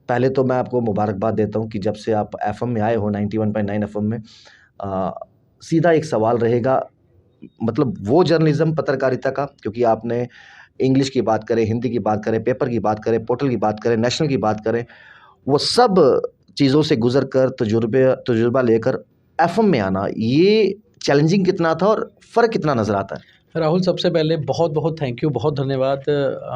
पहले तो मैं आपको मुबारकबाद देता हूँ कि जब से आप एफ़एम में आए हो 91.9 एफ़एम में अ, सीधा एक सवाल रहेगा मतलब वो जर्नलिज़्म पत्रकारिता का क्योंकि आपने इंग्लिश की बात करें, हिंदी की बात करें, पेपर की बात करें, पोर्टल की बात करें, नेशनल की बात करें, वो सब चीज़ों से गुज़र कर तजुर्बा लेकर एफ़एम में आना, ये चैलेंजिंग कितना था और फ़र्क कितना नज़र आता है? राहुल, सबसे पहले बहुत-बहुत थैंक यू, बहुत धन्यवाद।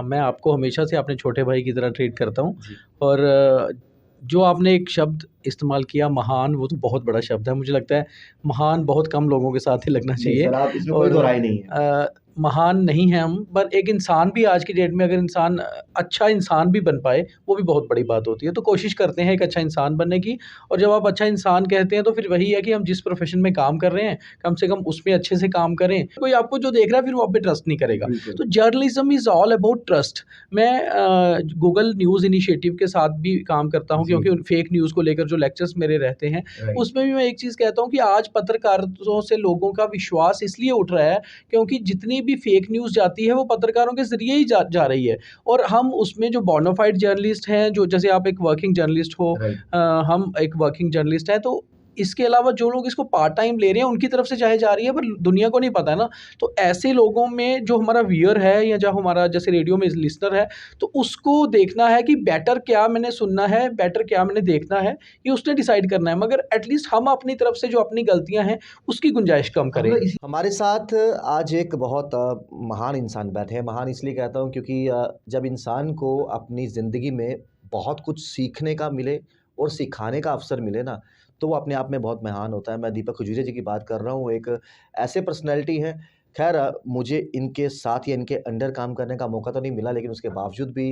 मैं आपको हमेशा से अपने छोटे भाई की तरह ट्रीट करता हूँ जी। और जो आपने एक शब्द इस्तेमाल किया महान, वो तो बहुत बड़ा शब्द है। मुझे लगता है महान बहुत कम लोगों के साथ ही लगना नहीं चाहिए सर, आप इसमें कोई और दो राय नहीं है। महान नहीं हैं हम, पर एक इंसान भी आज की डेट में अगर इंसान अच्छा इंसान भी बन पाए, वो भी बहुत बड़ी बात होती है। तो कोशिश करते हैं एक अच्छा इंसान बनने की और जब आप अच्छा इंसान कहते हैं, तो फिर वही है कि हम जिस प्रोफ़ेशन में काम कर रहे हैं, कम से कम उसमें अच्छे से काम करें। कोई आपको जो देख रहा है, फिर वो आप पे ट्रस्ट नहीं करेगा। बिल्कुल। तो journalism is all about trust. मैं गूगल न्यूज़ इनिशिएटिव के साथ भी काम करता हूँ जी। क्योंकि फेक न्यूज़ को लेकर जो लेक्चर्स मेरे रहते हैं, राइट। उसमें भी मैं एक चीज़ कहता हूँ कि आज पत्रकारिता से लोगों का विश्वास इसलिए उठ रहा है क्योंकि जितनी भी फेक न्यूज़ जाती है वो पत्रकारों के ज़रिए ही जा रही है और हम उसमें जो बोनाफाइड जर्नलिस्ट हैं, जो जैसे आप एक वर्किंग जर्नलिस्ट हो, राइट। हम एक वर्किंग जर्नलिस्ट हैं, तो इसके अलावा जो लोग इसको पार्ट टाइम ले रहे हैं उनकी तरफ से चाहे जा रही है, पर दुनिया को नहीं पता है ना। तो ऐसे लोगों में जो हमारा व्यूअर है या जो हमारा जैसे रेडियो में लिसनर है, तो उसको देखना है कि बेटर क्या मैंने सुनना है, बेटर क्या मैंने देखना है, ये उसने डिसाइड करना है। मगर एटलीस्ट हम अपनी तरफ से जो अपनी गलतियाँ हैं, उसकी गुंजाइश कम करें। हमारे साथ आज एक बहुत महान इंसान बैठे हैं। महान इसलिए कहता हूँ क्योंकि जब इंसान को अपनी ज़िंदगी में बहुत कुछ सीखने का मिले और सिखाने का अवसर मिले ना, तो वो अपने आप में बहुत महान होता है। मैं दीपक खजूरिया जी की बात कर रहा हूँ, एक ऐसे पर्सनैलिटी हैं। ख़ैर मुझे इनके साथ या इनके अंडर काम करने का मौका तो नहीं मिला, लेकिन उसके बावजूद भी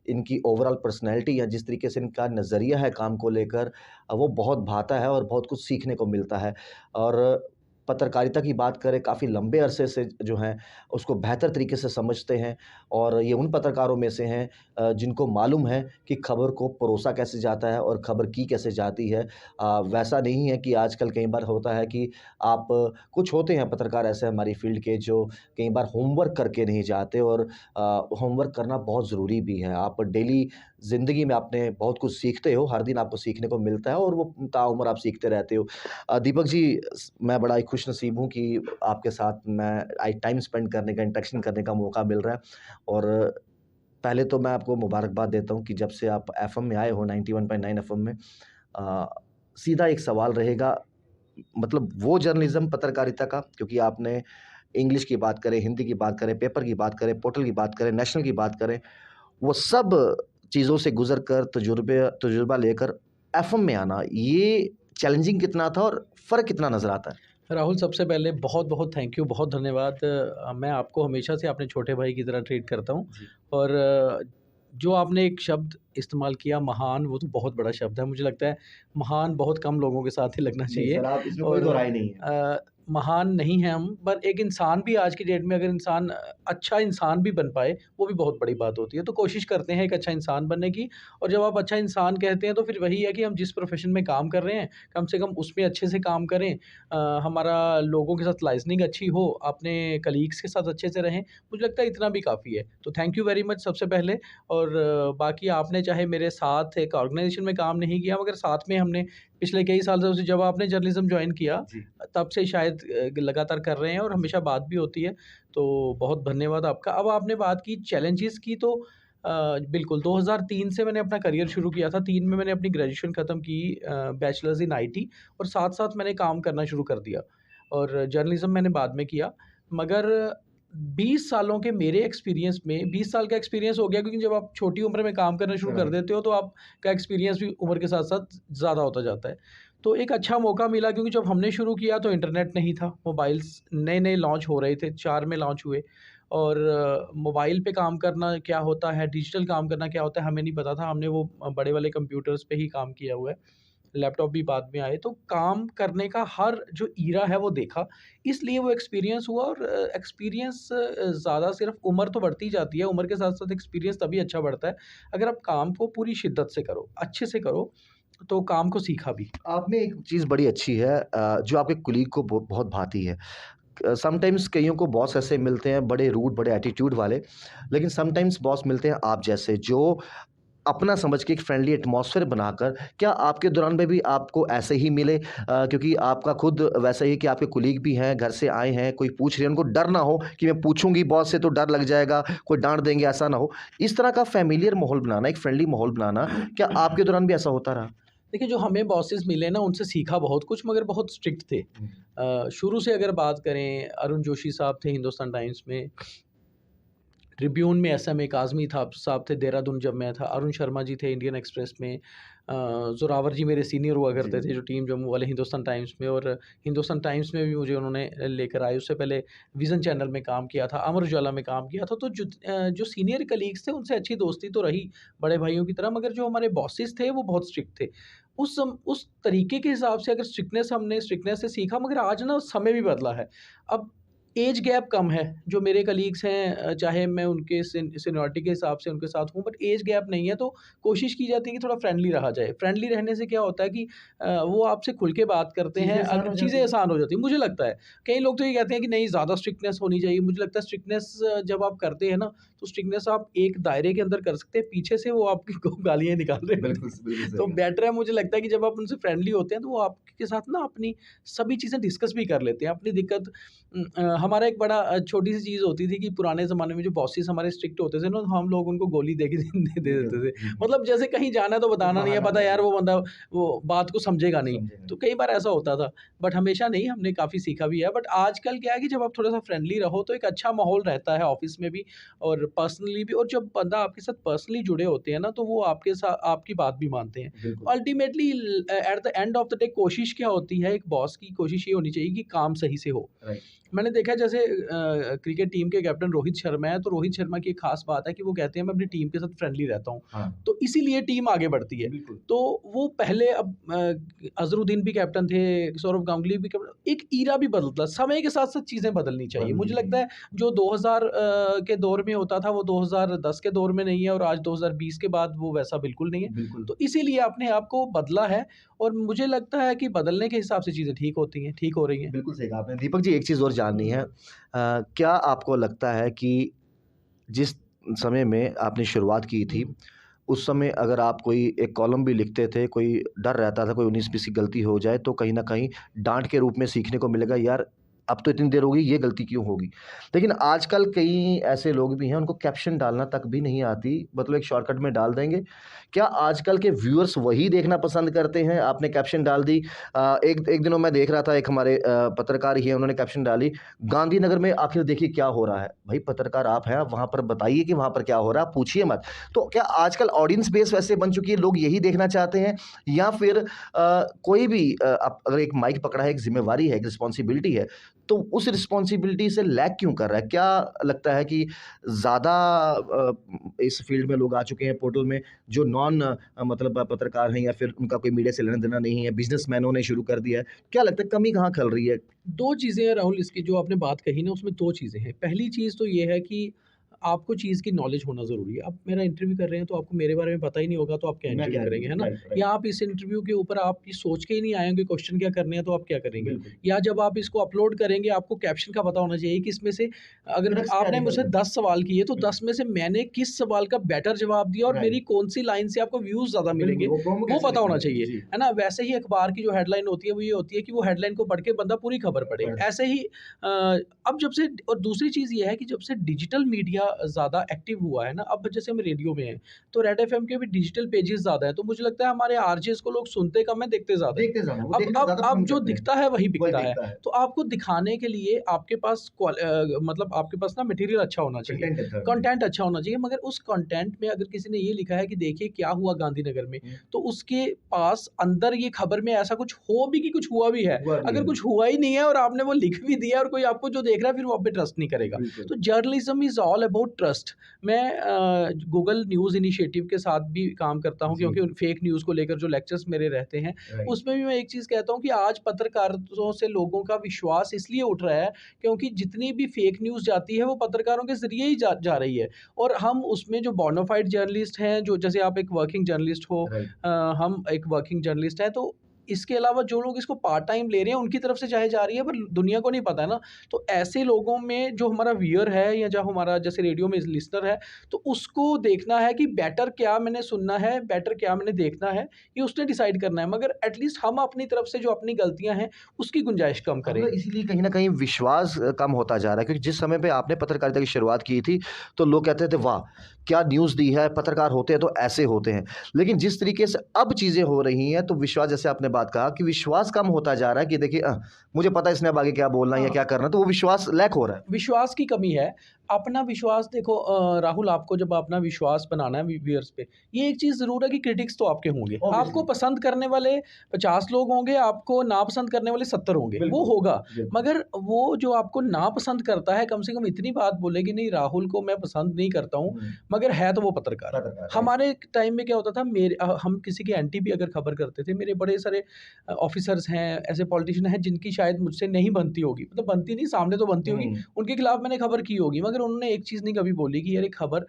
इनकी ओवरऑल पर्सनैलिटी या जिस तरीके से इनका नज़रिया है काम को लेकर वो बहुत भाता है और बहुत कुछ सीखने को मिलता है। और पत्रकारिता की बात करें, काफ़ी लंबे अरसे से जो हैं, उसको बेहतर तरीके से समझते हैं और ये उन पत्रकारों में से हैं जिनको मालूम है कि खबर को परोसा कैसे जाता है और खबर की कैसे जाती है। वैसा नहीं है कि आजकल कई बार होता है कि आप कुछ होते हैं पत्रकार ऐसे हमारी फ़ील्ड के जो कई बार होमवर्क करके नहीं जाते और होमवर्क करना बहुत ज़रूरी भी है। आप डेली ज़िंदगी में आपने बहुत कुछ सीखते हो, हर दिन आपको सीखने को मिलता है और वो ताउम्र आप सीखते रहते हो। दीपक जी मैं बड़ा ही खुशनसीब हूँ कि आपके साथ मैं टाइम स्पेंड करने का, इंटरेक्शन करने का मौका मिल रहा है और पहले तो मैं आपको मुबारकबाद देता हूँ कि जब से आप एफ़एम में आए हो 91.9 एफ़एम में अ, सीधा एक सवाल रहेगा मतलब वो जर्नलिज़्म पत्रकारिता का क्योंकि आपने इंग्लिश की बात करें, हिंदी की बात करें, पेपर की बात करें, पोर्टल की बात करें, नेशनल की बात करें, वो सब चीज़ों से गुज़र कर तजुर्बा लेकर एफ़एम में आना, ये चैलेंजिंग कितना था और फ़र्क कितना नज़र आता है? राहुल, सबसे पहले बहुत-बहुत थैंक यू, बहुत धन्यवाद। मैं आपको हमेशा से अपने छोटे भाई की तरह ट्रीट करता हूँ जी। और जो आपने एक शब्द इस्तेमाल किया महान, वो तो बहुत बड़ा शब्द है। मुझे लगता है महान बहुत कम लोगों के साथ ही लगना नहीं चाहिए सर, आप इसमें कोई और दो राय नहीं है। महान नहीं हैं हम, पर एक इंसान भी आज की डेट में अगर इंसान अच्छा इंसान भी बन पाए, वो भी बहुत बड़ी बात होती है। तो कोशिश करते हैं एक अच्छा इंसान बनने की और जब आप अच्छा इंसान कहते हैं, तो फिर वही है कि हम जिस प्रोफ़ेशन में काम कर रहे हैं, कम से कम उसमें अच्छे से काम करें। हमारा लोगों के साथ लाइज़निंग अच्छी हो, अपने कलीग्स के साथ अच्छे से रहें, मुझे लगता है इतना भी काफ़ी है। तो थैंक यू वेरी मच सबसे पहले और बाकी आपने चाहे मेरे साथ एक ऑर्गेनाइज़ेशन में काम नहीं किया, मगर साथ में हमने पिछले कई सालों से जब आपने जर्नलिज़्म जॉइन किया, जी। तब से शायद लगातार कर रहे हैं और हमेशा बात भी होती है। तो बहुत धन्यवाद आपका। अब आपने बात की चैलेंजेस की तो बिल्कुल 2003 से मैंने अपना करियर शुरू किया था। 3 में मैंने अपनी ग्रेजुएशन ख़त्म की बैचलर्स इन आईटी और साथ-साथ मैंने काम करना शुरू कर दिया और जर्नलिज़्म मैंने बाद में किया। मगर 20 सालों के मेरे एक्सपीरियंस में 20 साल का एक्सपीरियंस हो गया क्योंकि जब आप छोटी उम्र में काम करना शुरू कर देते हो, तो आपका एक्सपीरियंस भी उम्र के साथ-साथ ज़्यादा होता जाता है। तो एक अच्छा मौका मिला क्योंकि जब हमने शुरू किया तो इंटरनेट नहीं था, मोबाइल्स नए-नए लॉन्च हो रहे थे, 4 में लॉन्च हुए और मोबाइल पे काम करना क्या होता है, डिजिटल काम करना क्या होता है, हमें नहीं पता था। हमने वो बड़े वाले कंप्यूटर्स पे ही काम किया हुआ है, लैपटॉप भी बाद में आए। तो काम करने का हर जो ईरा है वो देखा, इसलिए वो एक्सपीरियंस हुआ और एक्सपीरियंस ज़्यादा सिर्फ़ उम्र तो बढ़ती जाती है, उम्र के साथ-साथ एक्सपीरियंस तभी अच्छा बढ़ता है, अगर आप काम को पूरी शिद्दत से करो, अच्छे से करो, तो काम को सीखा भी। आप में एक चीज़ बड़ी अच्छी है जो आपके कलीग को बहुत भाती है। समटाइम्स कइयों को बॉस ऐसे मिलते हैं बड़े रूड, बड़े एटीट्यूड वाले, लेकिन समटाइम्स बॉस मिलते हैं आप जैसे जो अपना समझ के एक फ्रेंडली एटमॉस्फेयर बनाकर, क्या आपके दौरान में भी आपको ऐसे ही मिले? क्योंकि आपका खुद वैसा ही है कि आपके कलीग भी हैं, घर से आए हैं, कोई पूछ रहे हैं, उनको डर ना हो कि मैं पूछूँगी बॉस से तो डर लग जाएगा, कोई डाँट देंगे, ऐसा ना हो। इस तरह का फ़ैमिलियर माहौल बनाना, एक फ्रेंडली माहौल बनाना, क्या आपके दौरान भी ऐसा होता रहा? देखिए, जो हमें बॉसेस मिले ना, उनसे सीखा बहुत कुछ, मगर बहुत स्ट्रिक्ट थे। शुरू से अगर बात करें, अरुण जोशी साहब थे हिंदुस्तान टाइम्स में, ट्रिब्यून में एसएम काज़मी था साहब थे देहरादून जब मैं था, अरुण शर्मा जी थे इंडियन एक्सप्रेस में, ज़ोरावर जी मेरे सीनियर हुआ करते जी। थे जो टीम जम्मू वाले हिंदुस्तान टाइम्स में, और हिंदुस्तान टाइम्स में भी मुझे उन्होंने लेकर आए। उससे पहले विज़न चैनल में काम किया था, अमर उजाला में काम किया था। तो जो सीनियर कलीग्स थे उनसे अच्छी दोस्ती तो रही बड़े भाइयों की तरह, मगर जो हमारे बॉसेस थे वो बहुत स्ट्रिक्ट थे। उस तरीके के हिसाब से अगर हमने स्ट्रिक्टनेस से सीखा, मगर आज ना समय भी बदला है। अब एज गैप कम है, जो मेरे कलीग्स हैं, चाहे मैं उनके सीनियॉरिटी के हिसाब से उनके साथ हूँ, बट एज गैप नहीं है, तो कोशिश की जाती है कि थोड़ा फ्रेंडली रहा जाए। फ्रेंडली रहने से क्या होता है कि वो आपसे खुल के बात करते चीज़ें हैं, आसान अग हो चीज़ें जाती हैं। आसान हो जाती हैं, मुझे लगता है। कई लोग तो ये कहते हैं कि नहीं, ज़्यादा स्ट्रिक्टनेस होनी चाहिए। मुझे लगता है स्ट्रिक्टनेस जब आप करते हैं ना, तो स्ट्रिक्टनेस आप एक दायरे के अंदर कर सकते हैं, पीछे से वो आपकी को गालियाँ निकाल रहे होते बिल्कुल, हैं। बिल्कुल सही तो कहा। बेटर है, मुझे लगता है कि जब आप उनसे फ्रेंडली होते हैं, तो वो आपके साथ ना अपनी सभी चीज़ें डिस्कस भी कर लेते हैं, अपनी दिक्कत। हमारा एक बड़ा छोटी-सी चीज़ होती थी कि पुराने ज़माने में जो बॉसेस हमारे स्ट्रिक्ट होते थे ना, तो हम लोग उनको गोली दे के दे बिल्कुल, देते थे। जी। मतलब जैसे कहीं जाना है तो एक बताना नहीं है, बहाना पता है था, यार जी। वो बंदा वो बात को समझेगा नहीं। समझे तो नहीं। कई बार ऐसा होता था, बट हमेशा नहीं, हमने काफ़ी सीखा भी है। बट आजकल क्या है कि जब आप थोड़ा-सा फ्रेंडली रहो, तो एक अच्छा माहौल रहता है ऑफ़िस में भी और पर्सनली भी, और जब बंदा आपके साथ पर्सनली जुड़े होते हैं ना, तो वो आपकी बात भी मानते हैं। बिल्कुल, ultimately at the end of the day कोशिश क्या होती है, एक बॉस की कोशिश ये होनी चाहिए कि काम सही से हो। राइट। मैंने देखा है, जैसे क्रिकेट टीम के कैप्टन रोहित शर्मा है, तो रोहित शर्मा की एक ख़ास बात है कि वो कहते हैं मैं अपनी टीम के साथ फ्रेंडली रहता हूँ, हाँ, तो इसीलिए टीम आगे बढ़ती है। बिल्कुल। तो वो पहले, अब अज़रुद्दीन भी कैप्टन थे, सौरव गांगुली भी कैप्टन, एक ईरा भी बदलता, समय के साथ-साथ चीज़ें बदलनी चाहिए। बदलनी मुझे लगता चाहिए। है जो 2000 के दौर में होता था, वो 2010 के दौर में नहीं है, और आज 2020 के बाद वो वैसा बिल्कुल नहीं है। बिल्कुल। तो इसीलिए अपने आप को बदला है, और मुझे लगता है कि बदलने के हिसाब से चीज़ें ठीक होती हैं, ठीक हो रही हैं। बिल्कुल सही कहा आपने। दीपक जी, एक चीज़ और जाननी है। क्या आपको लगता है कि जिस समय में आपने शुरुआत की थी, हुँ। उस समय अगर आप कोई एक कॉलम भी लिखते थे, कोई डर रहता था कोई 19-20 की गलती हो जाए तो कहीं न कहीं डाँट के रूप में सीखने को मिलेगा, यार अब तो इतनी देर हो गई, ये गलती क्यों होगी? लेकिन आजकल कई ऐसे लोग भी हैं, उनको कैप्शन डालना तक भी नहीं आती, मतलब एक शॉर्टकट में डाल देंगे। क्या आजकल के व्यूअर्स वही देखना पसंद करते हैं? आपने कैप्शन डाल दी। एक एक दिनों मैं देख रहा था, एक हमारे पत्रकार ही हैं, उन्होंने कैप्शन डाली, गांधीनगर में आखिर देखिए क्या हो रहा है। भाई पत्रकार आप हैं, आप वहाँ पर बताइए कि वहाँ पर क्या हो रहा है, आप पूछिए मत। तो क्या आजकल ऑडियंस बेस वैसे बन चुकी है, लोग यही देखना चाहते हैं, या फिर कोई भी आप अगर एक माइक पकड़ा है, एक ज़िम्मेवारी है, एक रिस्पॉन्सिबिलिटी है, तो उस रिस्पॉन्सिबिलिटी से लैग क्यों कर रहा है? क्या लगता है कि ज़्यादा इस फील्ड में लोग आ चुके हैं पोर्टल में, जो नॉन मतलब पत्रकार हैं, या फिर उनका कोई मीडिया से लेना-देना नहीं है, बिज़नेसमैनों ने शुरू कर दिया है। क्या लगता है कमी कहाँ खल रही है? 2 चीज़ें हैं राहुल, इसकी जो आपने बात कही ना, उसमें 2 चीज़ें हैं। पहली चीज़ तो ये है कि आपको चीज़ की नॉलेज होना ज़रूरी है। आप मेरा इंटरव्यू कर रहे हैं, तो आपको मेरे बारे में पता ही नहीं होगा, तो आप क्या मैं इंटरव्यू क्या करेंगे, है ना? Right, right. या आप इस इंटरव्यू के ऊपर आप ये सोच के ही नहीं आए होंगे क्वेश्चन क्या करने हैं, तो आप क्या करेंगे? बिल्कुल। या जब आप इसको अपलोड करेंगे, आपको कैप्शन का पता होना चाहिए कि इसमें से, अगर क्रक्स क्या आपने निकल मुझसे रहा 10 सवाल किए, तो है? 10 में से मैंने किस सवाल का बेटर जवाब दिया, और मेरी राइट। कौन-सी लाइन से आपको व्यूज़ ज़्यादा बिल्कुल, मिलेंगे, वो प्रोमो वो कैसे पता होना निकाला है? चाहिए, जी, है ना? वैसे ही अखबार की जो हेडलाइन होती है, वो ये होती है कि वो हेडलाइन को पढ़ के बंदा पूरी खबर पढ़े। पढ़ ऐसे ही अब जब से, और दूसरी चीज़ ये है कि जब से डिजिटल मीडिया ज़्यादा एक्टिव हुआ है ना, अब जैसे हम रेडियो में हैं, तो रेड एफ़एम के भी डिजिटल पेजेज़ ज़्यादा हैं, तो मुझे लगता है हमारे आरजेज़ को लोग सुनते कम हैं, देखते ज़्यादा हैं। देखते ज़्यादा, वो अब देखना अब ज़्यादा अब पसंद जो करते हैं। दिखता है वही वही बिकता है, दिखता है। तो आपको दिखाने के लिए आपके पास मतलब आपके पास ना मटेरियल अच्छा होना चाहिए, कंटेंट अच्छा होना चाहिए। कंटेंट अच्छा होना चाहिए, मगर उस कंटेंट में अगर किसी ने ये लिखा है कि देखिए क्या हुआ गांधीनगर में, हुँ, तो उसके पास अंदर ये खबर में ऐसा कुछ हो भी कि कुछ हुआ भी है। हुआ भी अगर है। कुछ हुआ ही नहीं है और आपने वो लिख भी दिया, और कोई आपको जो देख रहा है, फिर वो आप पे ट्रस्ट नहीं करेगा। बिल्कुल। तो journalism is all about trust. मैं गूगल न्यूज़ इनिशिएटिव के साथ भी काम करता हूँ, जी, क्योंकि फेक न्यूज़ को लेकर जो लेक्चर्स मेरे रहते हैं, राइट। उसमें भी मैं एक चीज़ कहता हूँ कि आज पत्रकारों से लोगों का विश्वास इसलिए उठ रहा है, क्योंकि जितनी भी फेक न्यूज़ जाती है, वो पत्रकारों के ज़रिए ही जा रही है। और हम उसमें जो बोनाफाइड जर्नलिस्ट हैं, जो जैसे आप एक वर्किंग जर्नलिस्ट हो, राइट। हम एक वर्किंग जर्नलिस्ट हैं, तो इसके अलावा जो लोग इसको पार्ट टाइम ले रहे हैं उनकी तरफ से चाहे जा रही है, पर दुनिया को नहीं पता है ना। तो ऐसे लोगों में जो हमारा व्यूअर है या जो हमारा जैसे रेडियो में लिसनर है, तो उसको देखना है कि बेटर क्या मैंने सुनना है, बेटर क्या मैंने देखना है, ये उसने डिसाइड करना है। मगर एटलीस्ट हम अपनी तरफ से जो अपनी गलतियाँ हैं, उसकी गुंजाइश कम हाँ, करें। मतलब इसीलिए कहीं न कहीं विश्वास कम होता जा रहा है, क्योंकि जिस समय पे आपने पत्रकारिता की शुरुआत की थी, तो लोग कहते थे वाह! क्या न्यूज़ दी है, पत्रकार होते हैं तो ऐसे होते हैं। लेकिन जिस तरीके से अब चीज़ें हो रही हैं, तो विश्वास, जैसे आपने बात कहा कि विश्वास कम होता जा रहा है कि देखिए मुझे पता है इसने अब आगे क्या बोलना है या हाँ। क्या करना है, तो वो विश्वास लैक हो रहा है। विश्वास की कमी है। अपना विश्वास देखो राहुल, आपको जब अपना विश्वास बनाना है व्यूअर्स पे, ये एक चीज़ ज़रूर है कि क्रिटिक्स तो आपके होंगे। आपको ऑब्वियसली, पसंद करने वाले 50 लोग होंगे, आपको नापसंद करने वाले 70 होंगे, वो बिल्कुल, होगा। बिल्कुल। मगर वो जो आपको नापसंद करता है, कम से कम इतनी बात बोले कि नहीं, राहुल को मैं पसंद नहीं करता हूँ, हुँ, मगर है तो वो पत्रकार है। पत्रकार, राइट। हमारे टाइम में क्या होता था, हम किसी की एंटी भी अगर खबर करते थे, मेरे बड़े सारे ऑफ़िसर्स हैं, ऐसे पॉलिटिशियन हैं जिनकी शायद मुझसे नहीं बनती होगी, मतलब बनती नहीं, सामने तो बनती होगी, हुँ, उनके खिलाफ मैंने खबर की होगी, मगर उन्होंने एक चीज़ नहीं कभी बोली कि यार ये खबर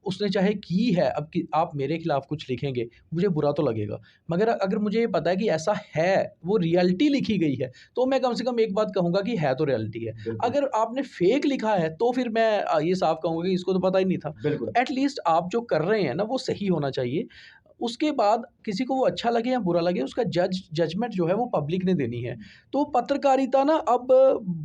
उसने चाहे की है, अब कि आप मेरे खिलाफ कुछ लिखेंगे, मुझे बुरा तो लगेगा। मगर अगर मुझे ये पता है कि ऐसा है, वो रियलिटी लिखी गई है, तो मैं कम से कम एक बात कहूँगा कि है तो रियलिटी है। बिल्कुल, अगर आपने फेक लिखा है, तो फिर मैं ये साफ कहूँगा कि इसको तो पता ही नहीं था। तो बिल्कुल। एट लीस्ट आप जो कर रहे हैं ना, वो सही होना चाहिए। उसके बाद किसी को वो अच्छा लगे या बुरा लगे, उसका जजमेंट जो है वो पब्लिक ने देनी है। तो पत्रकारिता ना अब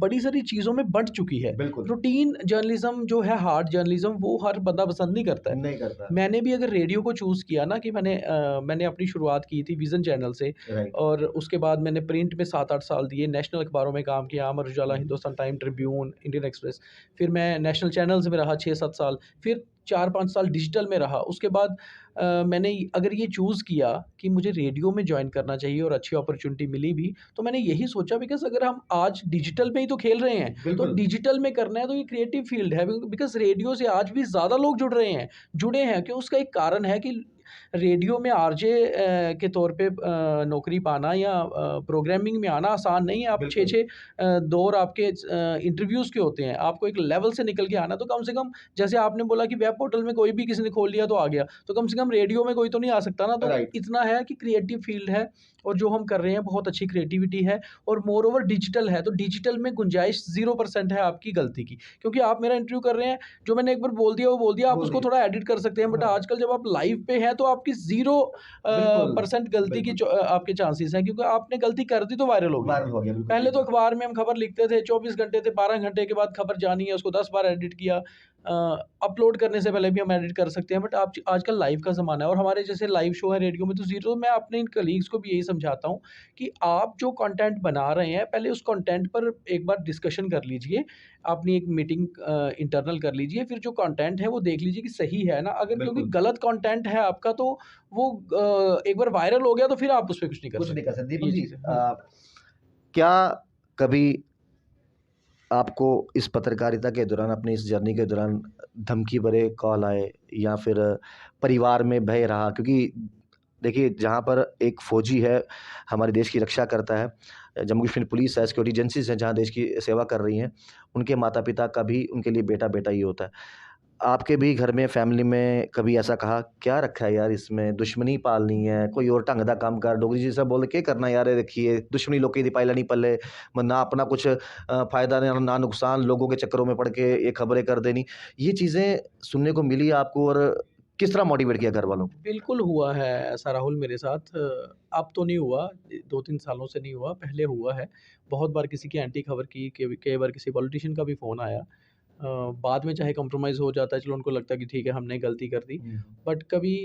बड़ी सारी चीज़ों में बँट चुकी है। बिल्कुल, रूटीन जर्नलिज़्म जो है, हार्ड जर्नलिज़्म, वो हर बंदा पसंद नहीं करता है। नहीं करता, मैंने भी अगर रेडियो को चूज़ किया ना, कि मैंने अपनी शुरुआत की थी विज़न चैनल से, राइट। और उसके बाद मैंने प्रिंट में 7-8 साल दिए, नेशनल अखबारों में काम किया, अमर उजाला, हुँ, Hindustan time, Tribune, Indian Express. फिर मैं नेशनल चैनल्स में रहा 6-7 साल, फिर 4-5 साल डिजिटल में रहा। उसके बाद मैंने अगर ये चूज़ किया कि मुझे रेडियो में जॉइन करना चाहिए और अच्छी अपॉर्च्युनिटी मिली भी, तो मैंने यही सोचा, बिकॉज़ अगर हम आज डिजिटल में ही तो खेल रहे हैं, तो बिल्कुल, डिजिटल में करना है तो ये क्रिएटिव फ़ील्ड है, बिकॉज़ रेडियो से आज भी ज़्यादा लोग जुड़े हैं, क्यों? उसका एक कारण है कि रेडियो में आरजे के तौर पे नौकरी पाना या प्रोग्रामिंग में आना आसान नहीं है। आप बिल्कुल, 6-6 दौर आपके इंटरव्यूज़ के होते हैं। आपको एक लेवल से निकल के आना, तो कम से कम जैसे आपने बोला कि वेब पोर्टल में कोई भी किसी ने खोल लिया तो आ गया, तो कम से कम रेडियो में कोई तो नहीं आ सकता ना। तो राइट। इतना है कि क्रिएटिव फ़ील्ड है, और जो हम कर रहे हैं बहुत अच्छी क्रिएटिविटी है, और मोर ओवर डिजिटल है, तो डिजिटल में गुंजाइश 0% है आपकी गलती की। क्योंकि आप मेरा इंटरव्यू कर रहे हैं, जो मैंने एक बार बोल दिया वो बोल दिया, आप बोल उसको दिया। थोड़ा एडिट कर सकते हैं, बट हाँ, आजकल जब आप लाइव पे हैं तो आपकी 0 बिल्कुल, परसेंट गलती की बिल्कुल। आपके चांसेस हैं, क्योंकि आपने गलती कर दी तो वायरल होगी। वायरल हो गया, बिल्कुल सही पहले तो कहा। अखबार में हम खबर लिखते थे, 24 घंटे थे, 12 घंटे के बाद खबर जानी है, उसको 10 बार एडिट किया। अपलोड करने से पहले भी हम एडिट कर सकते हैं, बट आप आजकल लाइव का ज़माना है, और हमारे जैसे लाइव शो है रेडियो में तो ज़ीरो। मैं अपने इन कलीग्स को भी यही समझाता हूँ कि आप जो कंटेंट बना रहे हैं, पहले उस कंटेंट पर एक बार डिस्कशन कर लीजिए। अपनी एक मीटिंग इंटरनल कर लीजिए, फिर जो कंटेंट है वो देख लीजिए कि सही है ना। अगर क्योंकि बिल्कुल, गलत कंटेंट है आपका, तो वो एक बार वायरल हो गया तो फिर आप उसपे कुछ नहीं कर कुछ नहीं कर सकते। सकते। दीपक ये जी, चीज़ है। हुँ। क्या कभी आपको इस पत्रकारिता के दौरान, अपनी इस जर्नी के दौरान धमकी भरे कॉल आए या फिर परिवार में भय रहा? क्योंकि देखिए, जहाँ पर एक फ़ौजी है, हमारे देश की रक्षा करता है, जम्मू कश्मीर पुलिस है, सिक्योरिटी एजेंसीज़ हैं, जहाँ देश की सेवा कर रही हैं, उनके माता-पिता का भी उनके लिए बेटा-बेटा ही होता है। आपके भी घर में, फैमिली में कभी ऐसा कहा, "क्या रखा है यार इसमें, दुश्मनी पालनी है, कोई और ढंग दा काम कर, डोगरी जिसा बोल के करना यार, ये रखिए, दुश्मनी लोकें दी पाई लैनी पल्ले, ना अपना कुछ फ़ायदा ना नुकसान, लोगों के चक्करों में पड़ के ये खबरें कर देनी।" ये चीज़ें सुनने को मिली आपको, और किस तरह मोटिवेट किया घर वालों को? बिल्कुल हुआ है ऐसा राहुल मेरे साथ। अब तो नहीं हुआ, 2-3 सालों से नहीं हुआ, पहले हुआ है। बहुत बार किसी की एंटी खबर की, कई बार किसी पॉलिटिशियन का भी फ़ोन आया। बाद में चाहे कॉम्प्रोमाइज़ हो जाता है, चलो उनको लगता है कि ठीक है हमने गलती कर दी। हुँ, बट कभी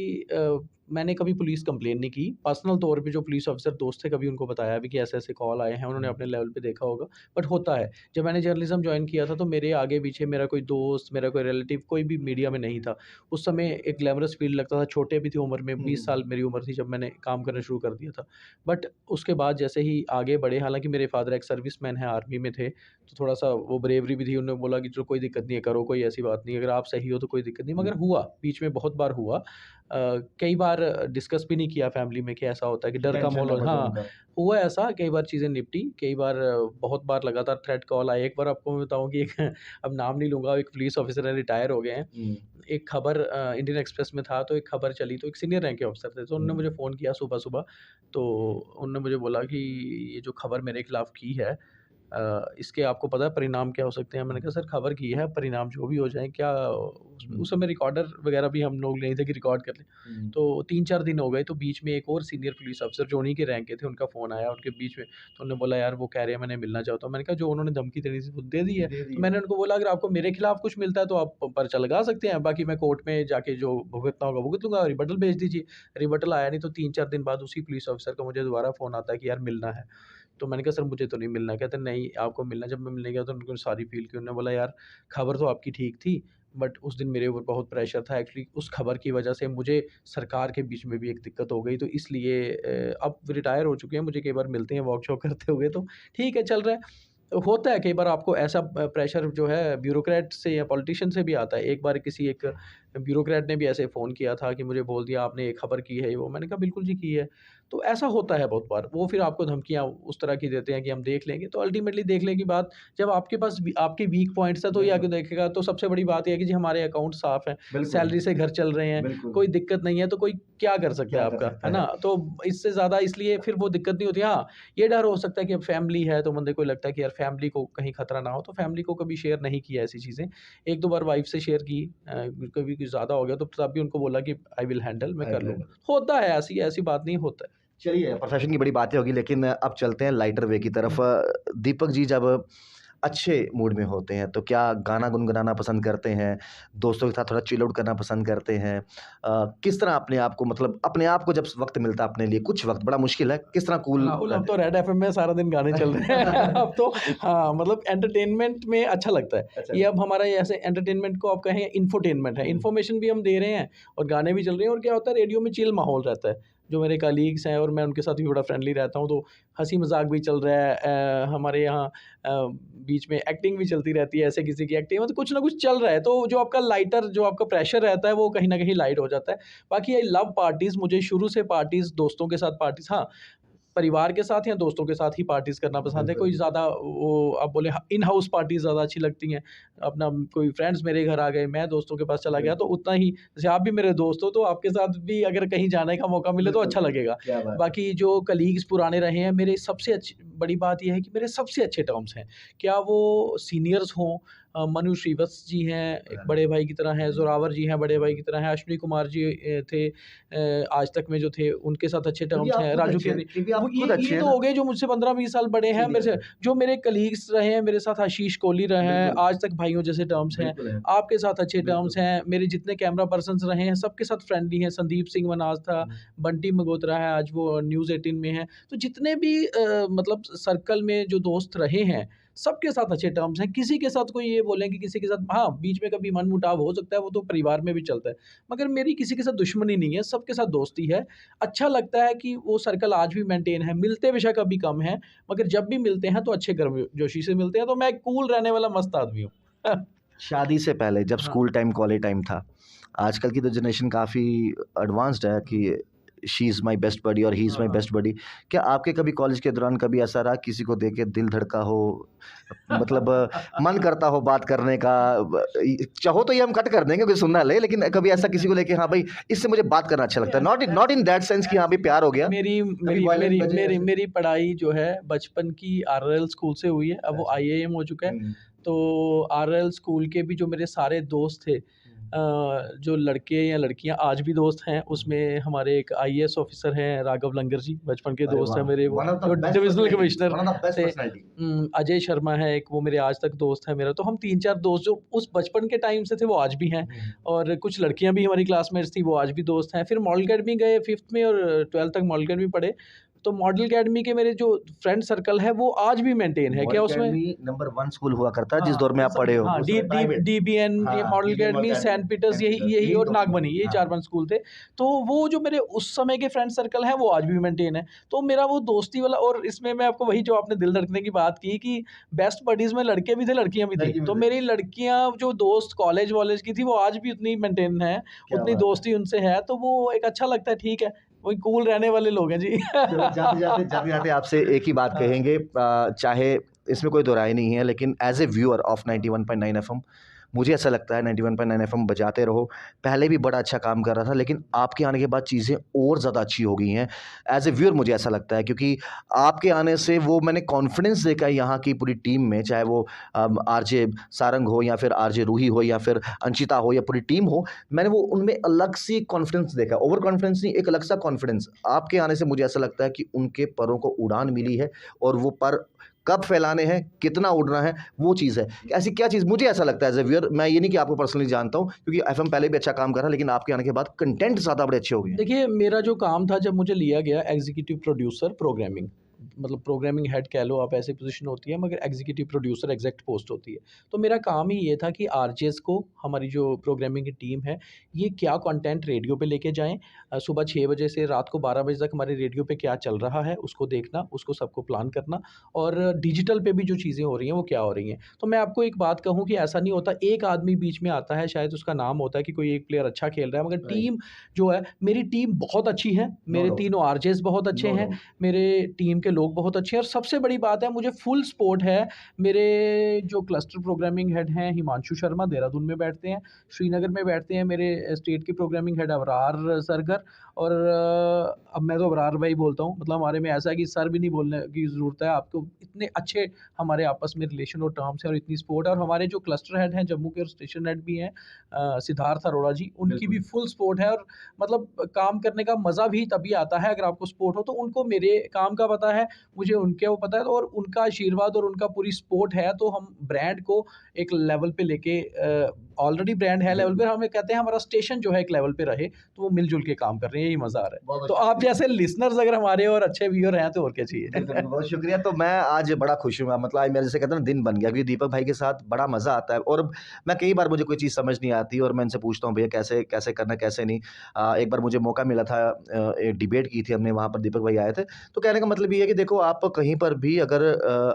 मैंने कभी पुलिस कंप्लेंट नहीं की। पर्सनल तौर पे जो पुलिस ऑफ़िसर दोस्त थे, कभी उनको बताया भी कि ऐसे-ऐसे कॉल आए हैं, उन्होंने हुँ, अपने लेवल पे देखा होगा। बट होता है, जब मैंने जर्नलिज़्म जॉइन किया था तो मेरे आगे-पीछे मेरा कोई दोस्त, मेरा कोई रिलेटिव, कोई भी मीडिया में नहीं था। उस समय एक ग्लैमरस फ़ील्ड लगता था, छोटे भी थे उम्र में, 20 हुँ, साल मेरी उम्र थी जब मैंने काम करना शुरू कर दिया था। बट उसके बाद जैसे ही आगे बढ़े, हालाँकि मेरे फ़ादर एक सर्विसमैन हैं, आर्मी में थे, तो थोड़ा-सा वो ब्रेवरी भी थी, उन्होंने बोला कि चलो कोई दिक्कत नहीं है, करो, कोई ऐसी बात नहीं है, अगर आप सही हो तो कोई दिक्कत नहीं। हुँ, मगर हुआ, बीच में बहुत बार हुआ। कई बार डिस्कस भी नहीं किया फैमिली में कि ऐसा होता है कि डर का टेंशन माहौल ना हो। बढ़े हाँ, उनका। हुआ ऐसा, कई बार चीज़ें निपटी, कई बार बहुत बार लगातार थ्रेट कॉल आए। एक बार आपको मैं बताऊँ कि एक अब नाम नहीं लूँगा, एक पुलिस ऑफ़िसर है, रिटायर हो गए हैं। हुँ, एक खबर इंडियन एक्सप्रेस में था, तो एक खबर चली, तो एक सीनियर रैंक के अफ़सर थे, तो उन्होंने हुँ, मुझे फ़ोन किया सुबह-सुबह। तो उन्होंने मुझे बोला कि ये जो खबर मेरे खिलाफ़ की है, इसके आपको पता है परिणाम क्या हो सकते हैं? मैंने कहा सर खबर की है, परिणाम जो भी हो जाएँ क्या उसमें, हुँ, उस समय रिकॉर्डर वगैरह भी हम लोग नहीं थे कि रिकॉर्ड कर लें। हुँ, तो 3-4 दिन हो गए, तो बीच में एक और सीनियर पुलिस अफ़सर जो उन्हीं के रैंक के थे, उनका फ़ोन आया उनके बीच में। तो उन्होंने बोला यार वो कह रहे हैं मैंने मिलना चाहता हूँ। मैंने कहा जो उन्होंने धमकी देनी थी वो दे दी है। दे तो दिया। मैंने उनको बोला अगर आपको मेरे खिलाफ कुछ मिलता है तो आप पर्चा लगा सकते हैं, बाकी मैं कोर्ट में जाके जो भुगतना होगा भुगत लूँगा, रिबटल भेज दीजिए। रिबटल आया नहीं, तो 3-4 दिन बाद उसी पुलिस ऑफ़िसर का मुझे दोबारा फ़ोन आता है कि यार मिलना है। तो मैंने कहा सर मुझे तो नहीं मिलना। कहते नहीं आपको मिलना है। जब मैं मिलने गया तो उनको सॉरी फ़ील की। उन्होंने बोला यार खबर तो आपकी ठीक थी, बट उस दिन मेरे ऊपर बहुत प्रेशर था। एक्चुअली उस खबर की वजह से मुझे सरकार के बीच में भी एक दिक्कत हो गई, तो इसलिए अब रिटायर हो चुके हैं, मुझे कई बार मिलते हैं वॉक शॉक करते हुए, तो ठीक है चल रहा है। होता है कई बार आपको ऐसा प्रेशर जो है ब्यूरोक्रेट से या पॉलिटिशियन से भी आता है। एक बार किसी एक ब्यूरोक्रेट ने भी ऐसे फ़ोन किया था कि मुझे बोल दिया आपने ये खबर की है, ये वो। मैंने कहा बिल्कुल जी की है। तो ऐसा होता है बहुत बार। वो फिर आपको धमकियाँ उस तरह की देते हैं कि हम देख लेंगे, तो अल्टीमेटली देखने की बात, जब आपके पास आपके वीक पॉइंट्स हैं तो ये आके बिल्कुल, देखेगा। तो सबसे बड़ी बात ये है कि जी हमारे अकाउंट साफ़ हैं, बिल्कुल, सैलरी से घर चल रहे हैं, बिल्कुल, कोई दिक्कत नहीं है, तो कोई क्या कर सकता है क्या कर आपका, सकता है है? ना? तो इससे ज़्यादा इसलिए फिर वो दिक्कत नहीं होती। हाँ, ये डर हो सकता है कि अब फैमिली है तो बंदे को लगता है कि यार फैमिली को कहीं खतरा ना हो, तो फैमिली को कभी शेयर नहीं किया ऐसी चीज़ें। 1-2 बार वाइफ़ से शेयर की, कभी कुछ ज़्यादा हो गया तो तब भी उनको बोला कि आई विल हैंडल, मैं कर लूँगा। होता है, ऐसी ऐसी बात नहीं, होता है। चलिए, प्रोफ़ेशन की बड़ी बातें होगी लेकिन अब चलते हैं लाइटर वे की तरफ। दीपक जी जब अच्छे मूड में होते हैं, तो क्या गाना गुनगुनाना पसंद करते हैं? दोस्तों के साथ थोड़ा चिल आउट करना पसंद करते हैं? किस तरह अपने आप को मतलब अपने आप को जब वक़्त मिलता है अपने लिए, कुछ वक़्त बड़ा मुश्किल है, किस तरह कूल राहुल, अब रहते तो रेड एफ़एम में सारा दिन गाने चल रहे हैं। अब तो हाँ, मतलब एंटरटेनमेंट में अच्छा लगता है। अच्छा ये लग अब हमारा ये ऐसे एंटरटेनमेंट को आप कहें इंफोटेनमेंट है। हुँ, इन्फॉर्मेशन भी हम दे रहे हैं और गाने भी चल रहे हैं, और क्या होता है रेडियो में चिल माहौल रहता है। जो मेरे कलीग्स हैं और मैं उनके साथ भी बड़ा फ्रेंडली रहता हूँ, तो हँसी-मज़ाक भी चल रहा है। हमारे यहाँ बीच में एक्टिंग भी चलती रहती है, ऐसे किसी की एक्टिंग, मतलब कुछ ना कुछ चल रहा है। तो जो आपका लाइटर जो आपका प्रेशर रहता है वो कहीं न कहीं लाइट हो जाता है। बाकी आई लव पार्टीज़, मुझे शुरू से पार्टीज़, दोस्तों के साथ पार्टीज़, हाँ, परिवार के साथ या दोस्तों के साथ ही पार्टीज़ करना पसंद है। बिल्कुल। कोई ज़्यादा वो आप बोले इन हाउस पार्टीज़ ज़्यादा अच्छी लगती हैं। अपना कोई फ्रेंड्स मेरे घर आ गए, मैं दोस्तों के पास चला गया, तो बिल्कुल, उतना ही जैसे आप भी मेरे दोस्त हो, तो आपके साथ भी अगर कहीं जाने का मौका मिले तो बिल्कुल, अच्छा लगेगा। क्या बात है। बाकी जो कलीग्स पुराने रहे हैं, मेरे सबसे अच्छी बड़ी बात ये है कि मेरे सबसे अच्छे टर्म्स हैं। क्या वो सीनियर्स हों, मनु श्रीवत्स जी हैं, एक हाँ, बड़े भाई की तरह हैं, हुँ, ज़ोरावर जी हैं, बड़े भाई हुँ। की तरह हैं, अश्विनी कुमार जी थे आज तक में जो थे, उनके साथ अच्छे क्योंकि टर्म्स आप हैं, खुद राजू अच्छे हैं के। क्योंकि वो आप खुद अच्छे ये हैं तो ना, हो गए जो मुझसे 15-20 साल बड़े हैं मेरे सीनियर से। है। जो मेरे कलीग्स रहे हैं मेरे साथ, आशीष कोहली रहे हैं, बिल्कुल, आज तक भाइयों जैसे टर्म्स हैं। बिल्कुल है, आपके साथ अच्छे टर्म्स बिल्कुल। हैं, मेरे जितने कैमरा पर्सन्स रहे हैं सबके साथ फ्रेंडली हैं। संदीप सिंह मनाज़ था, हुँ, बंटी मगोत्रा है, आज वो न्यूज़ 18 में है। तो जितने भी मतलब सर्कल में जो दोस्त रहे हैं, सबके साथ अच्छे टर्म्स हैं। किसी के साथ कोई ये बोलें कि किसी के साथ, हाँ, बीच में कभी मनमुटाव हो सकता है, वो तो परिवार में भी चलता है। मगर मेरी किसी के साथ दुश्मनी नहीं है, सबके साथ दोस्ती है। अच्छा लगता है कि वो सर्कल आज भी मेंटेन है। मिलते बेशक अभी कम हैं, मगर जब भी मिलते हैं तो अच्छे गर्मजोशी से मिलते हैं, तो मैं कूल रहने वाला मस्त आदमी हूँ। शादी से पहले जब हाँ। स्कूल टाइम, कॉलेज टाइम था, आजकल की तो जनरेशन काफ़ी एडवांस्ड है कि she is my best buddy और ही इज़ हाँ, माय हाँ। Best buddy. क्या आपके कभी कॉलेज के दौरान कभी ऐसा रहा किसी को देख के दिल धड़का हो, मतलब मन करता हो बात करने का? चाहो तो ये हम कट कर देंगे, कोई सुन ना ले, लेकिन कभी ऐसा किसी को लेके हाँ भाई इससे मुझे बात करना अच्छा लगता है, नॉट इन दैट सेंस कि हाँ भाई प्यार हो गया, मेरी कभी मेरी वायलिन मेरी बजे मेरी ऐसे? मेरी पढ़ाई जो है बचपन की आरएल स्कूल से हुई है, अब वो अच्छा। आईआईएम हो चुका है। हुँ, तो आरएल स्कूल के भी जो मेरे सारे दोस्त थे, हुँ, जो लड़के या लड़कियां आज भी दोस्त हैं, हुँ। उसमें हमारे एक आईएएस ऑफिसर हैं राघव लंगर जी, बचपन के अरे दोस्त हैं वाह! मेरे वो, वन ऑफ द जो best divisional personality, commissioner one of the best थे। पर्सनैलिटी। अजय शर्मा है एक, वो मेरे आज तक दोस्त है मेरा। तो हम 3-4 दोस्त जो उस बचपन के टाइम से थे वो आज भी हैं, हुँ, और कुछ लड़कियां भी हमारी क्लासमेट्स थी वो आज भी दोस्त हैं। फिर मॉडल अकेडमी गए 5th में और 12th तक मॉडल अकेडमी पढ़े। तो मॉडल अकेडमी के मेरे जो फ्रेंड सर्कल है वो आज भी मेंटेन है। क्या उसमें नंबर 1 स्कूल हुआ करता है जिस हाँ, दौर में आप पढ़े हो। हाँ, उस डी समय डी प्राइवेट। डीबीएन, ये हाँ, Model DBN Academy, Model Saint Peter's, Academy, यही सेंट यही पीटर्स, और यही 2 नागमनी, यही हाँ। 4-5 स्कूल थे। तो वो जो मेरे उस समय के फ्रेंड सर्कल हैं वो आज भी मेंटेन है। तो मेरा वो दोस्ती वाला, और इसमें मैं आपको वही जो आपने दिल धड़कने की बात की कि बेस्ट बडीज़ में लड़के भी थे, लड़कियाँ भी थी। लड़की में तो थे। मेरी लड़कियाँ जो दोस्त कॉलेज-वॉलेज की थी वो आज भी उतनी मेंटेन है, क्या उतनी बात है। दोस्ती उनसे है। तो वो एक अच्छा लगता है, ठीक है, वही कूल रहने वाले लोग हैं जी। तो जाते-जाते आपसे एक ही बात हाँ। कहेंगे, चाहे इसमें कोई दो राय नहीं है, लेकिन as a viewer of 91.9 FM, मुझे ऐसा लगता है 91.9 एफएम बजाते रहो। पहले भी बड़ा अच्छा काम कर रहा था, लेकिन आपके आने के बाद चीज़ें और ज़्यादा अच्छी हो गई हैं। एज़ ए व्यूअर मुझे ऐसा लगता है, क्योंकि आपके आने से वो मैंने कॉन्फिडेंस देखा है यहाँ की पूरी टीम में, चाहे वो आरजे सारंग हो या फिर आरजे रूही हो या फिर अंशिता हो या पूरी टीम हो। मैंने वो उनमें अलग सी कॉन्फिडेंस देखा, ओवर कॉन्फिडेंस नहीं, एक अलग सा कॉन्फिडेंस। आपके आने से मुझे ऐसा लगता है कि उनके परों को उड़ान मिली है, और वो पर कब फैलाने हैं, कितना उड़ना है, वो चीज़ है। ऐसी क्या चीज़, मुझे ऐसा लगता है एज़ अ व्यूअर, मैं ये नहीं कि आपको पर्सनली जानता हूँ, क्योंकि एफएम पहले भी अच्छा काम कर रहा है, लेकिन आपके आने के बाद कंटेंट ज़्यादा बड़े अच्छे हो गए हैं। देखिए, मेरा जो काम था जब मुझे लिया गया एग्ज़ीक्यूटिव प्रोड्यूसर प्रोग्रामिंग, मतलब प्रोग्रामिंग हेड कह लो आप, ऐसी पोज़ीशन होती है, मगर एग्ज़ीक्यूटिव प्रोड्यूसर एग्ज़ैक्ट पोस्ट होती है। तो मेरा काम ही ये था कि आरजेज़ को, हमारी जो प्रोग्रामिंग की टीम है, ये क्या कंटेंट रेडियो पे लेके जाएँ। सुबह 6 बजे से रात को 12 बजे तक हमारे रेडियो पे क्या चल रहा है, उसको देखना, उसको सबको प्लान करना, और डिजिटल पे भी जो चीज़ें हो रही हैं, वो क्या हो रही हैं। तो मैं आपको एक बात कहूँ कि ऐसा नहीं होता, एक आदमी बीच में आता है, शायद उसका नाम होता है कि कोई एक प्लेयर अच्छा खेल रहा है, मगर राइट। टीम जो है, मेरी टीम बहुत अच्छी है, नो मेरे डाउट, तीनों आरजेज़ बहुत अच्छे नो हैं, डाउट। मेरे टीम के लोग बहुत अच्छे हैं, और सबसे बड़ी बात है, मुझे फुल सपोर्ट है। मेरे जो क्लस्टर प्रोग्रामिंग हेड हैं हिमांशु शर्मा, देहरादून में बैठते हैं, श्रीनगर में बैठते हैं मेरे स्टेट के प्रोग्रामिंग हेड अबरार सरगर, और अब मैं तो अबरार भाई बोलता हूँ, मतलब हमारे में ऐसा है कि सर भी नहीं बोलने की ज़रूरत है, आपको इतने अच्छे हमारे आपस में रिलेशन और टर्म्स हैं, और इतनी सपोर्ट है। और हमारे जो क्लस्टर हेड हैं जम्मू के, और स्टेशन हेड भी हैं सिद्धार्थ अरोड़ा जी, उनकी भी बिल्कुल। फुल सपोर्ट है। और मतलब काम करने का मज़ा भी तभी आता है अगर आपको सपोर्ट हो। तो उनको मेरे काम का पता है, मुझे उनके वो पता है, और उनका आशीर्वाद और उनका पूरी सपोर्ट है, तो हम ब्रांड को एक लेवल पे लेके, ऑलरेडी ब्रांड है लेवल पे, बिल्कुल। हमें कहते हैं हमारा स्टेशन जो है एक लेवल पे रहे, तो वो मिल-जुल के काम कर रहे हैं, यही मज़ा आ रहा है। बहुत तो अच्छा। आप जैसे लिसनर्स अगर हमारे और अच्छे व्यूअर हैं तो और क्या चाहिए। बिल्कुल, बिल्कुल, बहुत शुक्रिया। तो मैं आज बड़ा खुश हूँ, मतलब आज मेरा जैसे कहते हैं ना दिन बन गया, क्योंकि दीपक भाई के साथ बड़ा मज़ा आता है, और मैं कई बार, मुझे कोई चीज़ समझ नहीं आती और मैं इनसे पूछता हूँ, भैया कैसे कैसे करना है, कैसे नहीं। एक बार मुझे मौका मिला था, एक डिबेट की थी हमने, वहाँ पर दीपक भाई आए थे। तो कहने का मतलब ये है कि देखो, आप कहीं पर भी अगर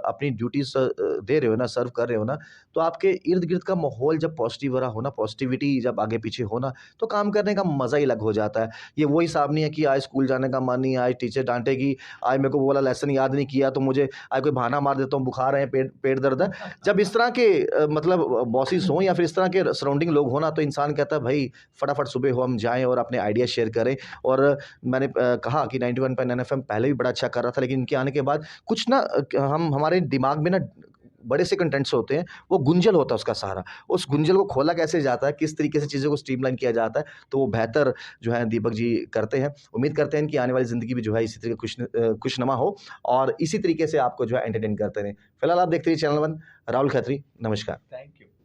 अपनी ड्यूटीज़ दे रहे हो ना, सर्व कर रहे हो ना, तो आपके इर्द-गिर्द का माहौल जब पॉज़िटिव हो रहा हो ना, पॉज़िटिविटी जब आगे-पीछे हो ना, तो काम करने का मज़ा ही अलग हो जाता है। ये वो हिसाब नहीं है कि आज स्कूल जाने का मन नहीं है, आज टीचर डाँटेगी, आज मेरे को वो वाला लेसन याद नहीं किया, तो मुझे आज कोई बहाना मार देता हूँ, बुखार है, पेट पेट दर्द है। जब इस तरह के मतलब बॉसेस हों या फिर इस तरह के सराउंडिंग लोग हों ना, तो इंसान कहता है भाई फटाफट सुबह हो, हम जाएँ और अपने आइडिया शेयर करें। और मैंने कहा कि 91.9 एफएम पहले भी बड़ा अच्छा कर रहा था, लेकिन इनके आने के बाद कुछ ना, हम हमारे दिमाग में ना बड़े से कंटेंट्स होते हैं, वो गुंजल होता है उसका सारा। उस गुंजल को खोला कैसे जाता है, किस तरीके से चीज़ों को स्ट्रीमलाइन किया जाता है, तो वो बेहतर जो है दीपक जी करते हैं। उम्मीद करते हैं कि आने वाली ज़िंदगी भी जो है इसी तरीके खुशनुमा हो, और इसी तरीके से आपको जो है एंटरटेन करते रहें। फिलहाल आप देखते रहिए चैनल वन। राहुल खत्री, नमस्कार। Thank you.